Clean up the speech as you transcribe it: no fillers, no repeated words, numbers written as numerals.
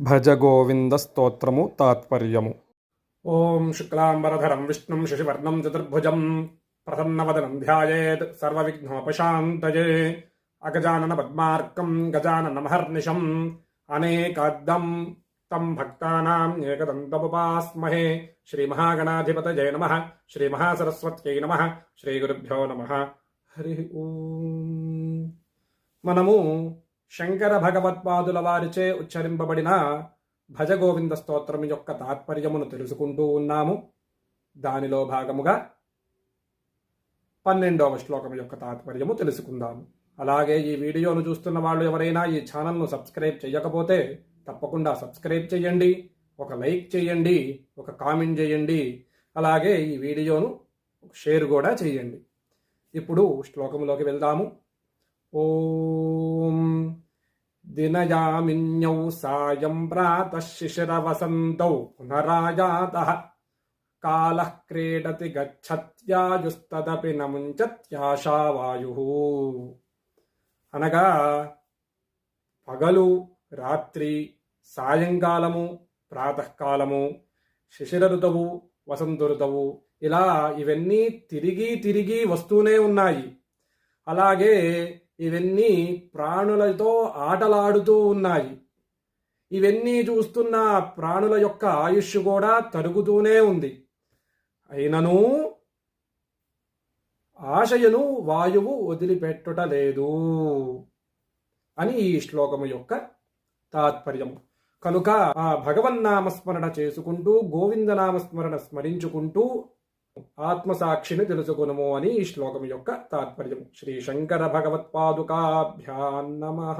భజ గోవింద స్తోత్రము తాత్పర్యము. ఓం శుక్లాంబరధరం విష్ణుం శశివర్ణం చతుర్భుజం ప్రసన్నవదనం ధ్యాయేత్ సర్వవిఘ్నోపశాంతయే అగజానన పద్మార్కం గజాననమహర్నిశం అనేకాద్దం తం భక్తానాం ఏకదంతముపాస్మహే. శ్రీమహాగణాధిపతయే నమః. శ్రీమహాసరస్వత్యై నమః. శ్రీగురుభ్యో నమః. హరి ఓం. మనము శంకర భగవత్పాదుల వారిచే ఉచ్చరింపబడిన భజగోవింద స్తోత్రం యొక్క తాత్పర్యమును తెలుసుకుంటూ ఉన్నాము. దానిలో భాగముగా 12వ శ్లోకం యొక్క తాత్పర్యము తెలుసుకుందాము. అలాగే ఈ వీడియోను చూస్తున్న వాళ్ళు ఎవరైనా ఈ ఛానల్ను సబ్స్క్రైబ్ చేయకపోతే తప్పకుండా సబ్స్క్రైబ్ చేయండి, ఒక లైక్ చేయండి, ఒక కామెంట్ చేయండి, అలాగే ఈ వీడియోను షేర్ కూడా చేయండి. ఇప్పుడు శ్లోకములోకి వెళ్దాము. ఓం దినయామిన్యౌ సాయం ప్రాతః శిశిరవసంతౌ పునరాయాతః కాలః క్రీడతి గచ్చత్యాయుస్తదపి న ముంచత్యాశావాయుః. అనగా పగలు, రాత్రి, సాయంకాలము, ప్రాతకాలము, శిశిర ఋతువు, వసంత ఋతువు, ఇలా ఇవన్నీ తిరిగి తిరిగి వస్తూనే ఉన్నాయి. అలాగే ఇవన్నీ ప్రాణులతో ఆటలాడుతూ ఉన్నాయి. ఇవన్నీ చూస్తున్న ప్రాణుల యొక్క ఆయుష్ కూడా తరుగుతూనే ఉంది. అయినను ఆశయను వాయువు వదిలిపెట్టుట లేదు అని ఈ శ్లోకము యొక్క తాత్పర్యము. కనుక ఆ భగవన్నామస్మరణ చేసుకుంటూ, గోవిందనామస్మరణ స్మరించుకుంటూ ఆత్మసాక్షిని తెలుసుకునుము అని ఈ శ్లోకం యొక్క తాత్పర్యం. శ్రీ శంకర భగవత్పాదుకాభ్యాం నమః.